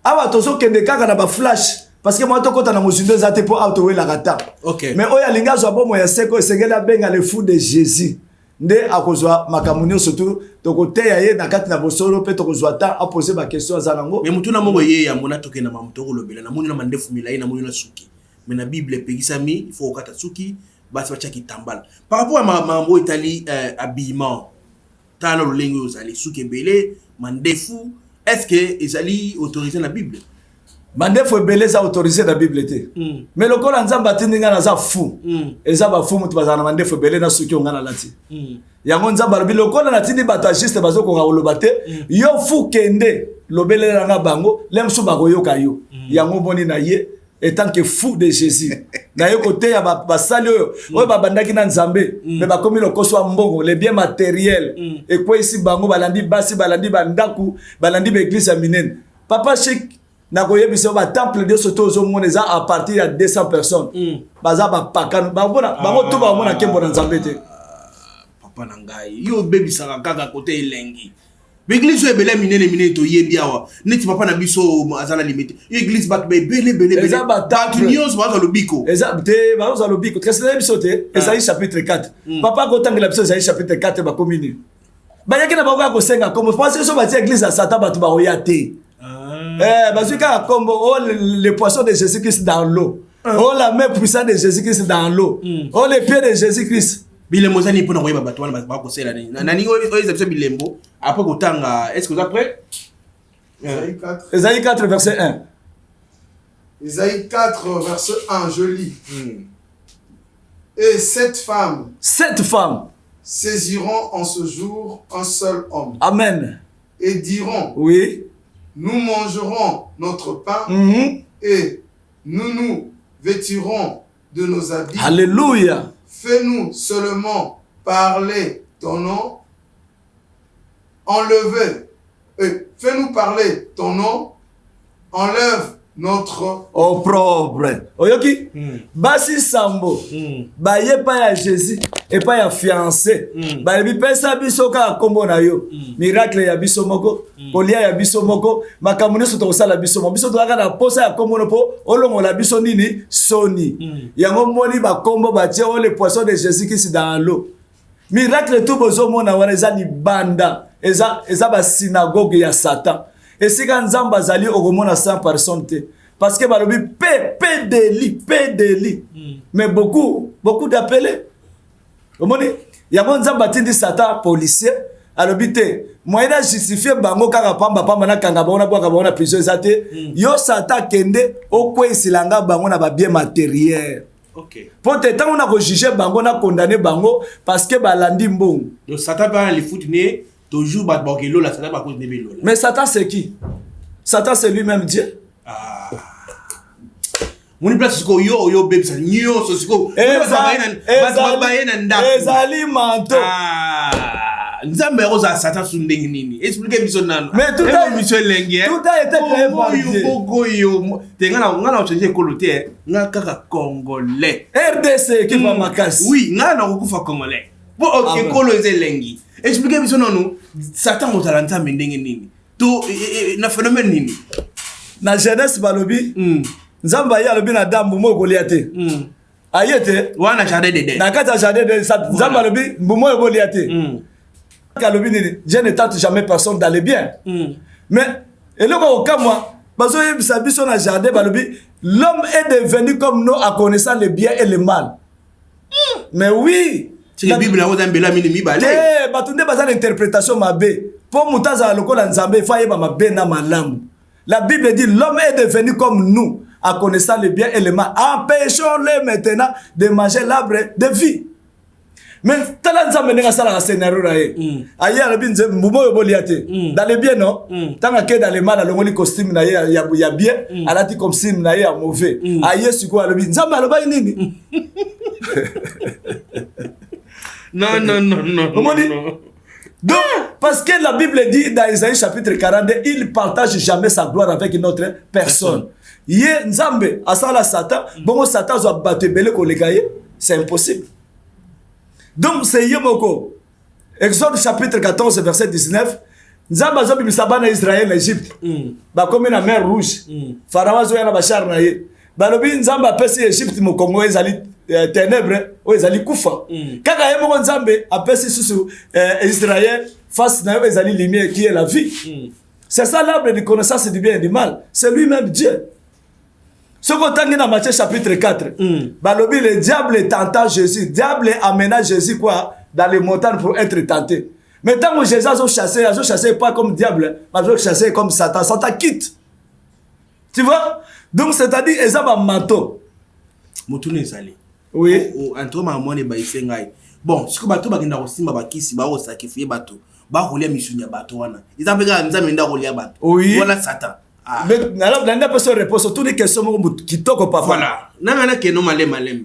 Awa tozo kende kaka na ba flash parce que moi to kota na mozindo zate pour auto la rata. OK. Mais oya linga zo bomo ya seko esengela benga le fou de Jésus. Nde akozwa makamunio surtout to kote ya ye na kati na bosolo pe to kozwa ta a poser ba question za nango. Mais mutuna mongo ye ya mona toke na mamutoko lobela na moni na mandefu milayi na moni na suki. Mais la Bible pegisami il faut okata suki basi bachaki tambala par rapport à mambo itali habillement tala lolengo zali suki belé mandefu est-ce que ezali autorisé na Bible mandefu belé za autorisé na Bible té mais le kola nzamba tindinga na za fou eza ba fou mutu bazana mandefu belé na suki ngana lati yango nzamba bi le kola na tindi bato juste bazoko ka oloba te yo fou kende lobele na bango lemsu bakoyoka yo yango boni na ye étant que fou de Jésus. D'ailleurs côté ya ba sali oyo ba bandaki na Nzambe mais ba komi le koso mbongo les biens matériels et quoi ici bango balandi basi balandi bandaku balandi ba église minene. Papa Chic na koyebisa ba temple de soto zo moneza à partir de 200 personnes. Baza ba pakano ba bona bango to ba mona kembo na Nzambe te. Papa na ngai yo baby saka kaka côté elengi. L'église est belle minene to yebi awa neti papa na biso azala limite église bat belle nyos ba za lobiko exacte ba za lobiko kasi na biso te Esaïe chapitre 4 papa ko tangela biso Esaïe chapitre 4 ba komini ba yaki na ba ko senga comme pense so ba ti église à Satan ba to ba oyate bazika kombo les poissons de Jésus-Christ dans l'eau la main puissante de Jésus-Christ dans l'eau les pieds de Jésus-Christ bilembo zani pona koyeba bato wana ba ko sela ni nani oyo biso bilembo après kotanga est-ce que vous êtes prêts? Esaïe 4 verset 1. Esaïe 4 verset 1 je lis. Et 7 femmes saisiront en ce jour un seul homme. Amen. Et diront oui, nous mangerons notre pain et nous vêtirons de nos habits. Alléluia. Fais-nous seulement parler ton nom. Fais-nous parler ton nom. Enlève notre opprobre. Oyoki? Basi sambo. Ba ye pa ya Jésus et pas ya fiancé. Ba bi pesa biso ka kombo na yo. Miracle ya biso moko, kolia ya biso moko, makamune so to sala biso mo. Biso to aka na posa ya kombo no po, olongo la biso nini soni. Yango moni ba kombo ba tie les poissons de Jésus qui sont dans l'eau. Miracle tout bozo mona wana eza ni banda. Eza ba synagogue ya Satan. Et si quand Nzamba zali okomona 100 personnes te parce que balobi pe délit. Mais beaucoup d'appelés. Omoni yango Nzamba tindi Satan policier alobi te moyen justifier bango kaka pamba na kanga bona kwa bona prison zate yo Satan kende okwesilanga bango na ba bien matériel. OK. Pour te temps on a juger bango na condamner bango parce que balandi mbongo. Donc Satan va les foutre né toujours bat bokelo la Satan ba cause de belo. Mais Satan c'est qui? Satan c'est lui-même Dieu. Moni place ko yo baby sa nyo so siko. Ezali manto. Nzambe roza Satan su ndenge nini? Expliquez biso nano. Mais tout a été créé par Dieu. Yo ngana changer kolote nga kaka congolais. RDC qui va makasi. Oui, ngana okufa congolais. Bo ok kolo ezelengi. Expliquez biso nano Satan ozala nzambe ndenge nini? To na phénomène nini? Na jeunesse balobi Nzamba ya lobi na dambu moko liate. Ayete wana jardin de. Na kata jardin de Nzamba lobi mbumo ebo liate. Dieu ne tente jamais personne dans le bien. Mais, et là, au cas moi, l'homme est devenu comme nous en connaissant le bien et le mal. Mais oui. C'est la Bible, on a l'interprétation mabé. Pour mutaza lokola nzambe, il faut y avoir na malam. La Bible dit l'homme est devenu comme nous en connaissant le bien et le mal. Empêchons-le maintenant de manger l'arbre de vie. Mais tala nzambe nenga sala ka scénario là aya le binze mbumo yo boliate dans le bien non tanga ke dans le mal alongoli costume na ya bien alati costume na ya mauvais aya siko le binze nzambe aloba nini non. Donc, parce que la Bible dit dans Isaïe chapitre 42, il ne partage jamais sa gloire avec une autre personne. Yé nzambe asala Satan, bon Satan doit battre belé ko legaye, c'est impossible. Donc c'est yemoko. Exode chapitre 14 verset 19, nzamba zo bimisa bana Israël Égypte. Ba comme na mer rouge. Pharaon zo yana bachar na ye. Balobi nzamba pesi Égypte mo Congo ezali ténèbres o ezali kufa. Kaka yemoko nzambe apesi susu Israël face na ezali lumière qui est la vie. C'est ça l'arbre de connaissance du bien et du mal. C'est lui-même Dieu. Ce qu'on a dans Matthieu chapitre 4, balobi le diable tenta Jésus. Le diable amena Jésus quoi dans les montagnes pour être tenté. Mais tant que Jésus a chassé pas comme diable, mais a chassé comme Satan. Satan quitte. Tu vois? Donc c'est-à-dire ils ont un manteau. Motune sali. Oui. Entre maman et baïsengai. Bon, ce que bateau bagenda kosimba bakisi ba sacrifier bateau. Ba rolia misunya bateau wana. Ils appellent nzambe nda rolia bateau. Oui. Voilà Satan. Mais alors dans la personne réponse toutes les questions qui toquent pas. Voilà. Nana ke no malem.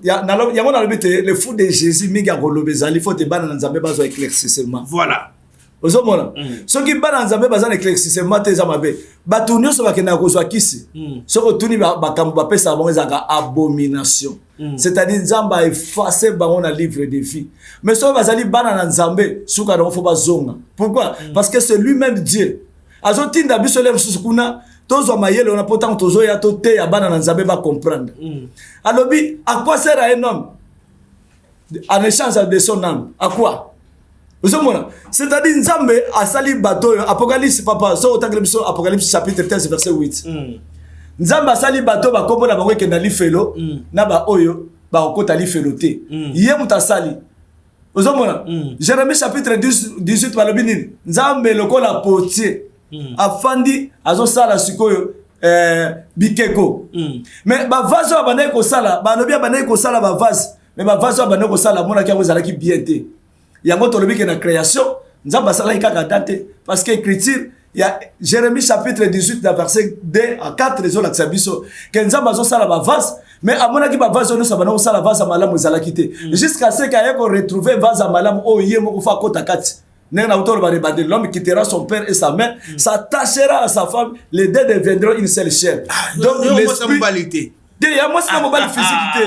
Ya on a le fou de Jésus miga golobezali faut te bana nzambe bazo éclaircissement. Voilà. Ozomona. So ki bana nzambe bazo éclaircissement te zamabe. Batu nyonso bakena kozwa kisi. So ko tuni bakambo ba pesa bango ezaka abomination. C'est-à-dire nzamba effacer bango na livre de vie. Mais so bazali bana nzambe suka na faut bazonga. Pourquoi? Parce que c'est lui-même Dieu. Azotinda biso le susukuna tozo mayele on a pourtant tozo ya toté ya bana nzambe ba comprendre. Alobi à quoi sert un homme en échange de son âme? À quoi? C'est-à-dire nzambe asali bateau Apocalypse papa so otangele biso Apocalypse chapitre 13 verset 8. Nzambe asali bateau ba kombo na bango ke na lifelo na ba oyo ba okota lifelo te. Yé mutasali. Jérémie chapitre 18 balobi nini? Nzambe lokola potier afandi azo sala sikoyo bikeko. Mais ba vase abana ko sala balobi abana ko sala ba vase mais ba vase abana ko sala mona kia kozala ki bien te. Yango tolobi ke na création nzamba sala ikaka date parce que écriture il y a Jérémie chapitre 18 verset 2 à 4 les autres biso que nzamba zo sala ba vase mais amona ki ba vase no sabana ko sala vase malamu ezala kité jusqu'à ce qu'il ko retrouver vase malamu o yemo ko fa kota kati. L'homme quittera son père et sa mère, s'attachera à sa femme, les deux deviendront une seule chair. Donc l'esprit il y a moi c'est mobile physique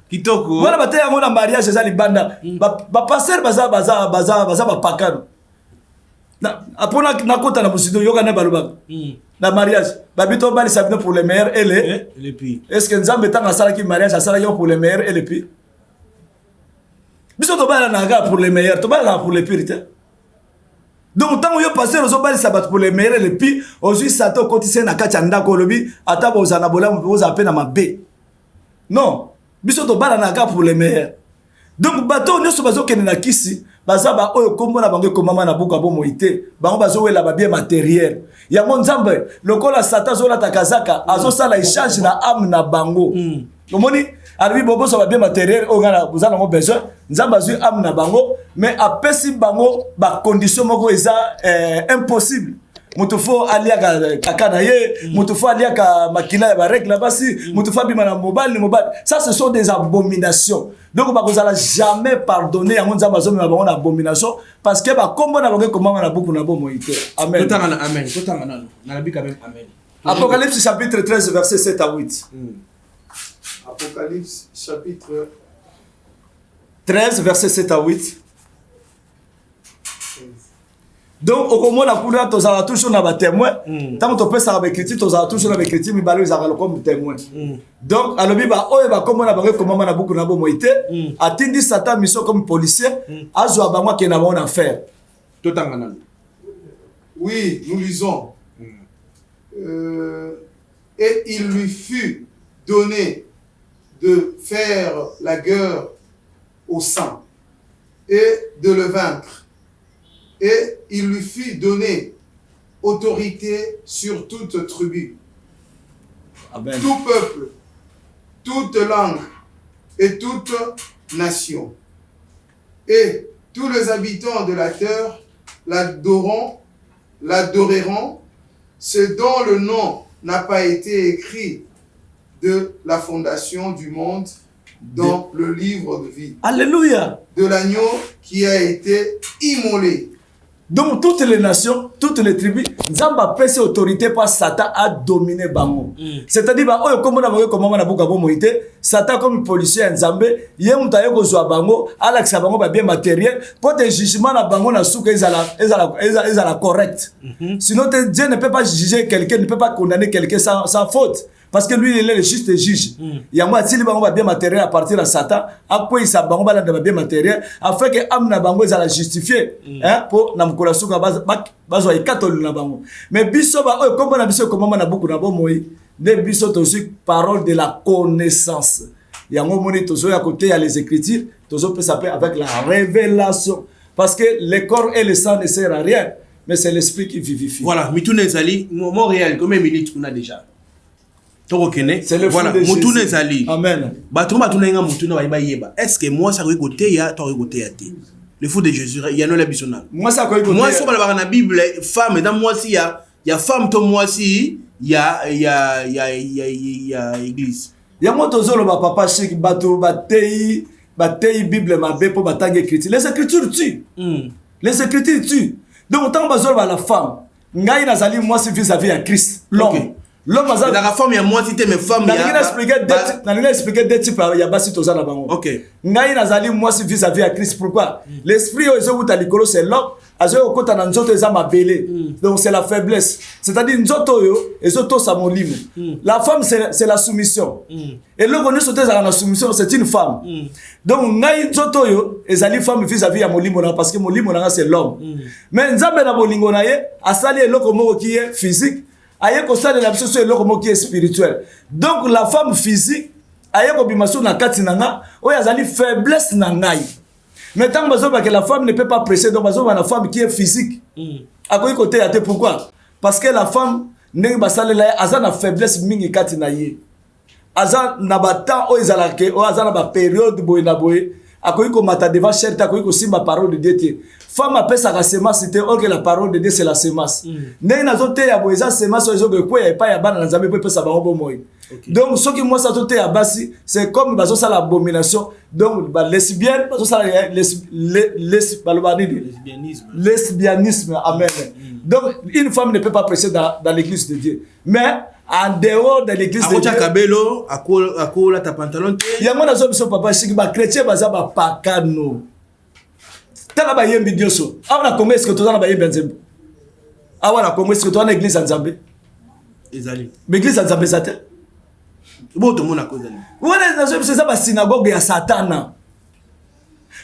kitoko. Voilà bataille à mariage ezali banda. Ba passer baza ba pakano. Na apona na kota na musido yoga na baloba. Na mariage, babito bali sabino pour les meilleurs et les pires. Est-ce que nzambe tanga sala ki mariage sala yo pour les meilleurs et les pires? Biso to bala na ga pour les meilleurs, to bala pour les pires. Donc tant que passer aux obali sabat pour les meilleurs et les pires, aujourd'hui Satan continue na kati ndako lobi ataba ozana bola mpoza apena mabe. Non, biso to bala na ga pour les meilleurs. Donc bato nyoso bazo kene na kisi, baza ba oyo kombo na bango komama na buka bo moité, bango bazo wela ba bien matériel. Ya monzambe, lokola Satan zo la takazaka, azo sala échange na âme na bango. Omoni alors bobo so ba bien matériel o ngana bozana ngo besoin nzamba zui âme na bango mais apesi bango ba condition moko eza impossible. Mutu fo alia kaka na ye, mutu fo alia ka makila ya ba règle basi, mutu fo bima na mobile. Ça ce sont des abominations. Donc ba kozala jamais pardonner ya nzamba zo me bango na abomination parce que ba kombo na bango komama na buku na bo moité. Amen. Totanga amen. Totanga na la Bible quand même amen. Apocalypse chapitre 13 verset 7 à 8. Apocalypse chapitre 13 verset 7 à 8. Donc au moment la couleur tous a toujours na ba témoin tant que tu peux ça avec critique tous a toujours avec critique mais balo za comme témoin. Donc alobi ba oyo ba comme na ba comme na buku na bo moité atindi Satan mission comme policier azwa ba moi ke na bon affaire Oui, nous lisons. Et il lui fut donné de faire la guerre au sang et de le vaincre. Et il lui fut donné autorité sur toute tribu, Amen. tout peuple, toute langue et toute nation. Et tous les habitants de la terre l'adoreront, ce dont le nom n'a pas été écrit de la fondation du monde dans le livre de vie. Alléluia. De l'agneau qui a été immolé. Donc toutes les nations, toutes les tribus, Nzamba pèse autorité par Satan à dominer bango. C'est-à-dire Satan comme policier Nzambe, yé mutaye ko zwa bango, alaxa bango ba bien matériel, pour des jugements na bango na souka ezala correct. Sinon Dieu ne peut pas juger quelqu'un, ne peut pas condamner quelqu'un sans faute. Parce que lui, il est le juste juge. Il y a moi, si les bango bien matériel à partir de Satan, après il s'est bango bien matériel, afin que amna bango ils la justifier, hein, pour namkola souka bazwa ikatol na bango. Mais biso ba comme na biso comme na beaucoup na bomoi, des biso aussi parole de la connaissance. Il y a un moment où à côté il y a les écritures, toujours peut s'appeler avec la révélation. Parce que le corps et le sang ne servent à rien, mais c'est l'esprit qui vivifie. Voilà, Mitoune Zali, Montréal, combien de minutes on a déjà? C'est le voilà, Moutoune Zali. Amen. Est-ce que moi, ça va côté ya, toi côté ya té? Le fou de Jésus, il y a no la bisonale. Moi, ça va côté. Moi, si on va dans la Bible, femme, dans moi si il y a femme, toi moi si il y a église. Il y a moi tozolo ba papa chik bato batei Bible ma be pour batangue écriture. Les écritures tuent. Les écritures tuent. Donc autant bazolo ba la femme. Ngai nazali moi si vis-à-vis à Christ, l'homme. L'homme a la femme, il y a moi cité mes femmes. Il y a expliqué deux types, il y a basi toza na bango. OK. Ngai nazali moi si vis-à-vis à Christ. Pourquoi? L'esprit ozo uta likolo c'est l'homme, azo okota na nzoto eza mabele. Donc c'est la faiblesse. C'est-à-dire nzoto yo ezoto sa molimo. La femme c'est la soumission. Et le bonheur sauter dans la soumission, c'est une femme. Donc ngai nzoto yo ezali femme vis-à-vis à molimo na parce que molimo na c'est l'homme. Mais nzambe na bolingo na ye asali eloko moko qui est physique. Aye ko sala la biso so eloko moko qui est spirituel. Donc la femme physique aye ko bimaso na kati nanga oyo azali faiblesse na ngai. Mais tant que la femme ne peut pas presser donc la femme qui est physique. A quoi côté à te pourquoi? Parce que la femme n'est pas sale là azana faiblesse mingi kati na ye. Azana na bata o ezalake o azana ba période boy na boy. A quoi ko mata devant chercher a quoi ko simba parole de Dieu. Femme appelle sa semence, c'était or que la parole de Dieu c'est la semence. N'est na zote ya boisa semence ozo be quoi ya pa ya bana na nzambe pe sa bango moy. Donc ce qui moi ça zote ya basi c'est comme bazo ça l'abomination. Donc ba lesbienne bazo ça lesbianisme. Amen. Donc une femme ne peut pas prêcher dans l'église de Dieu. Mais en dehors de l'église de Dieu, kabelo akola ta pantalon. Ya mona zo biso papa chiki ba chrétien baza ba pakano. Tala ba yembi dioso. Awana Congo est-ce que tu as ba yembi nzembe? Awana Congo est-ce que tu as une église nzambe? Ezali. L'église nzambe zate. Bo to mona ko ezali. Wana nazo c'est ça ba synagogue ya Satan.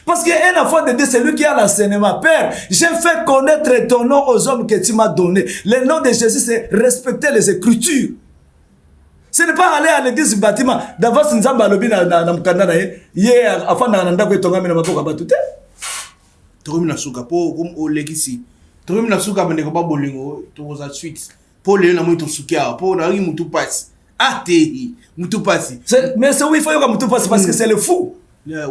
Parce que un enfant de Dieu c'est lui qui a l'enseignement. Père, j'ai fait connaître ton nom aux hommes que tu m'as donné. Le nom de Jésus c'est respecter les écritures. Ce n'est pas aller à l'église du bâtiment. D'avance nzamba lobi na mukanda na ye afin na ndako etonga na maboka batute. Toromina suka po comme au legisi. Toromina suka bande ko ba bolingo to za suite. Po le na muito sukia po na ri mutu passe. Ah te mutu passe. Mais c'est oui il faut que mutu passe parce que c'est le fou.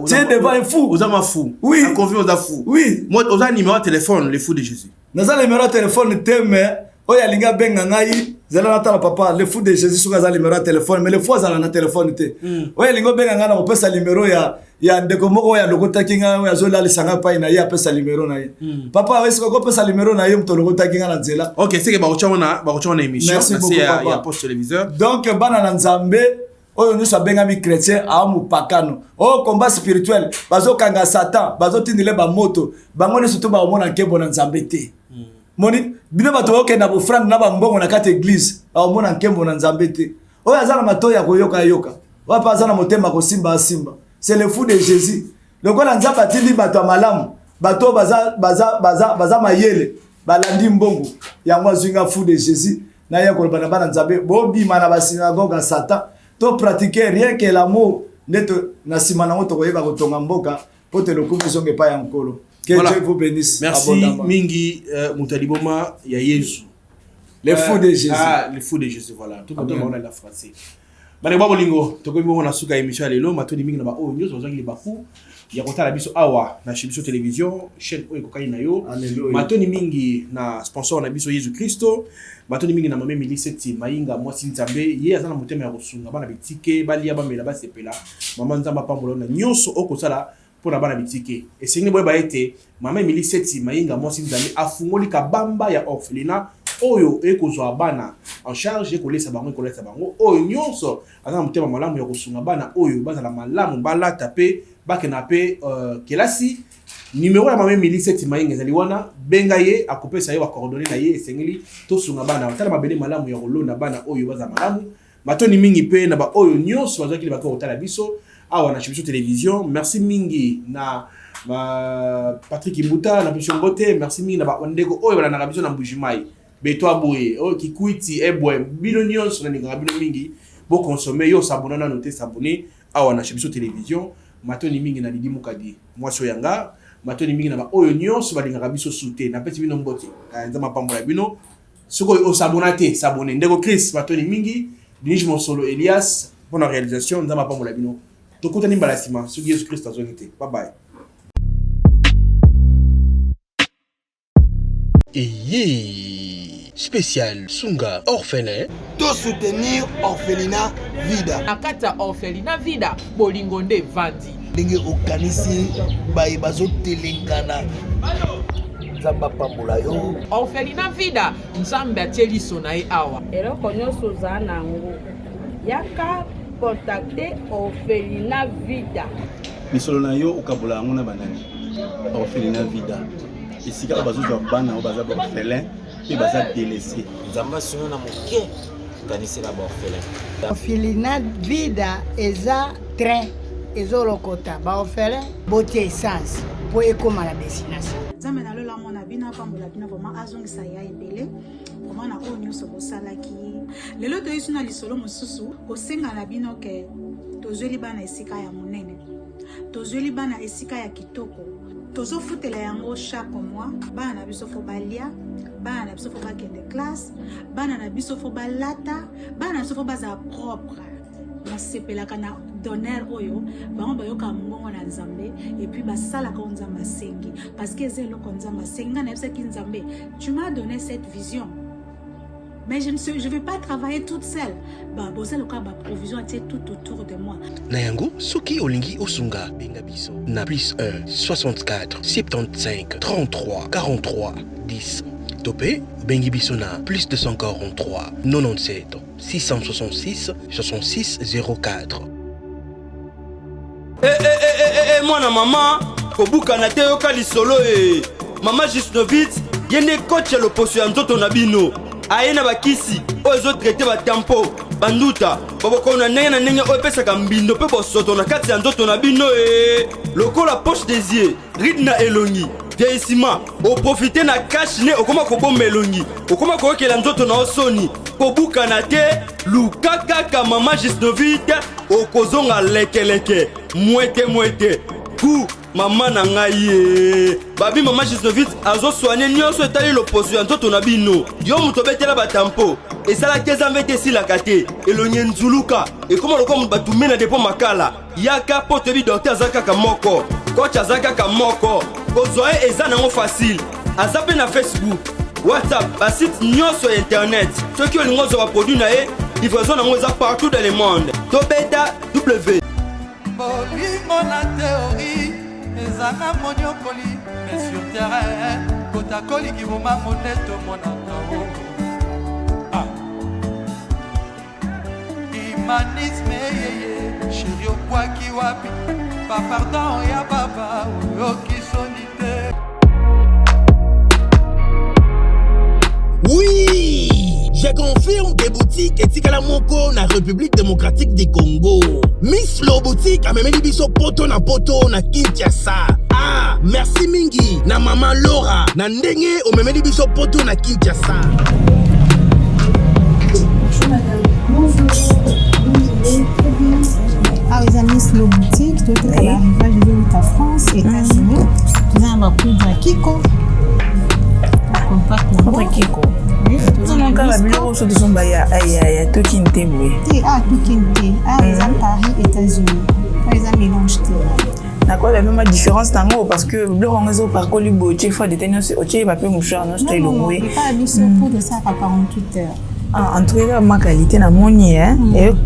C'est devant un fou. Aux hommes fous. Oui. En confiance aux fous. Oui. Moi aux numéro de téléphone le fou de Jésus. Dans un numéro de téléphone teme oya linga benga ngai zela natala papa le fou de Jésus suka za numéro de téléphone mais le fou za na téléphone te. Oya lingo benga ngana ko pesa numéro ya ndeko moko ya lokota kinga ya zola lisanga pa ina ya pesa numéro na ye. Papa est-ce que ko pesa numéro na ye mto lokota kinga na nzela? OK, c'est que ba ochona émission. Merci beaucoup papa. Il y a post téléviseur. Donc bana na nzambe oyo nous sabenga mi chrétien amu pakano. Oh combat spirituel bazo kanga Satan bazo tindile ba moto bango ne surtout ba omona nkebo na nzambe te. Moni bino bato oke na bo frère na ba mbongo na kati église ba omona nkebo na nzambe te. Oyo azana matoya koyoka yoka. Wapa azana motema ko simba. C'est le fou de Jésus. Donc on a nzamba tindi bato malamu bato baza mayele balandi mbongo yango azinga fou de Jésus na ya koloba na bana nzambe bobima na basinagogue ya Satan to pratiquer rien que l'amour neto na sima nango tokoyeba kotonga mboka po te lokumu zonge pa ya nkolo. Que Dieu vous bénisse. Merci mingi Moutaliboma ya Yesu. Les fous de Jésus. Ah, les fous de Jésus, voilà. Tout le monde a la français. Bane babo lingo to ko mo na suka émission lelo matoni mingi na ba o news ozangi ba ku ya kotala biso awa na biso télévision chaîne o ko na yo matoni mingi na sponsor na biso Yesu Kristo matoni mingi na mame Miliseti Mainga mwasi nzambe ye azana motema ya kosunga bana bitike balia ba mela ba sepela mama nzamba pambola na nyonso o kosala pona bana bitike esengi boye ba ete mame Miliseti Mainga mwasi nzambe afungoli kabamba ya orphelinat oyo ekozwa bana en charge ekolesa bango ekolesa bango oyo nyonso azana motema malamu ya kosunga bana oyo bazala malamu balata pe bakena pe kelasi numéro ya mame Miliseti Mainga ezali wana benga ye akopesa ye ba coordonnées na ye esengeli tosunga bana batala mabele malamu ya kolonda bana oyo bazala malamu matoni mingi pe na ba oyo nyonso bazaki li bakoko tala biso awa na biso télévision. Merci mingi na Patrick Imbuta na biso ngote, merci mingi na ba ondeko oyo bana na biso na Mbujimai beto aboye o kikuiti ebwe bino nyonso na ninga bino mingi bo consommer yo sabona na noter s'abonner awa na biso télévision matoni mingi na Lidi Mukadi mwaso yanga matoni mingi na ba oyo nyonso balinga biso souté na peti bino mbote nzama pambola bino soko o sabona te s'abonner ndeko Chris matoni mingi Dinij Monsolo Elias pour la réalisation nzama pambola bino tokutani mbalasima soko Yesu Christ azonite. Bye bye. Spécial Sunga orphelin. De soutenir orphelinat Vida. Nakata orphelinat Vida bolingonde vandi. Ndenge okanisi baye bazotelengana. Nzamba pambola yo. Orphelinat Vida nzambe atieli sonae awa. Eloko nyonso za nango. Yaka contacter orphelinat Vida. Misolo na yo okabola yango na banani. Orphelinat Vida. Esika bazozwa bana o baza orphelin. Et baza délaissé. Nzamba sino na moke kanisi la orphelin. Orphelinat Vida eza train ezolokota ba orphelin botie essence pour ekoma la destination. Nzambe na lola mona bina pambola bina vraiment azongisa ya ebele. Comment na o nyonso bosalaki. Lelo to yisuna lisolo mosusu kosenga na bino ke tozweli bana esika ya monene. Tozweli bana esika ya kitoko. Tozo futela yango chaque mois bana na biso fo balia bana na biso fo bakende classe bana na biso fo balata bana na biso fo baza propre na sepelaka na donner oyo bango bayoka mongongo na nzambe et puis basalaka nzambe asengi parce que c'est eloko nzambe asengi na yebisa ki nzambe tu m'as donné cette vision mais je vais pas travailler toute seule. Bah, bossa le cas, bah, provision est tout autour de moi. Nayango, Soki Olingi Osunga, Bengabiso. Na plus 1, 64, 75, 33, 43, 10. Topé, Bengibiso na plus 243, 97, 666, 66, 04. Mwana mama, kobuka na te yoka lisolo Mama Gisnovitz, yende coach ya loposo ya nzoto na bino. Aena bakisi ozo traité ba tempo banduta baboko na ndenge opesaka mbindo pe bosoto na kati ya nzoto na bino lokola poche des yeux ride na elongi vieillissement o profiter na cash ne okoma kobomba elongi okoma koyokela nzoto na osoni kobuka na te lukaka ka Mama Gisnovitz okozonga lekeleke mwete ku mama na ngai babi Mama Gisnovitz azo soigner nyonso etali loposo ya nzoto na bino yo muto betela batampo esala kezambe te silaka te elonye nzuluka ekoma lokomo batumena depo makala yaka po tebi docteur azaka moko coach azaka moko kozwa eza nango facile aza pe na Facebook WhatsApp basite nyonso internet soki olingo ozwa baproduit na ye livraison nango eza partout dans le monde tobeta w bolingo na théorie ezanga monyokoli mais sur terrain kotakoli kiboma moneto monaka humanisme yeye chéri okwaki wapi pa pardon ya baba oyokisoni te. Oui, je confirme que boutique etikala moko na République démocratique du Congo. Miss Lo boutique amemeli biso poto na Kinshasa. Ah, merci mingi na mama Laura na ndenge omemeli biso poto na Kinshasa. Ah, les amis, c'est le boutique, tout est à l'arrivage de la France, États-Unis. Nous avons un poudre Kiko. Poudre Kiko. Nous avons un biloko sur son baya ya Tokinte boy. Ah, Tokinte. Ah, les amis Paris, États-Unis. Les amis mélange D'accord, la même différence tango parce que le rangezo par colibo, tu fais des tenus, tu vas pas moucher non style oui. Non, pas habitué pour de ça à 48 heures. En tout cas, ma qualité na moni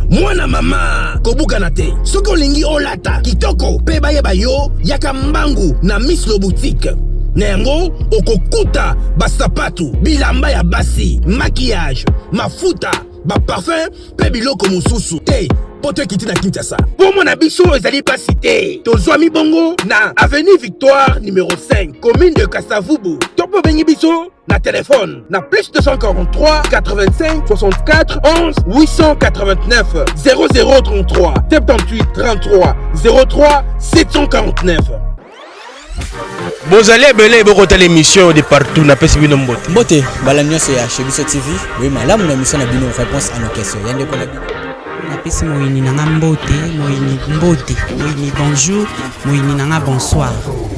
Mwana mama kobukana te. Soki olingi olata kitoko pe bayeba yo yaka mbangu na Miss Lo Boutique. Na yango okokuta basapatu, bilamba ya basi, maquillage, mafuta, ba parfum pe biloko mosusu. Te poto kiti na Kinshasa. Pour mon abiso ezali pas cité. Tozwami bongo na avenue Victoire numéro 5, commune de Kasavubu. Topo bengi biso na téléphone na plus 243 85 64 11 889 0033 78 33 03 749. Bozali ebele bokota l'émission de partout na pesi bino mbote. Mbote bala nyonso ya Chebiso TV. Oui malamu na émission na bino réponse à nos questions. Yande ko na bino. Napesi moyini nanga mbote, moyini bonjour, moyini nanga bonsoir.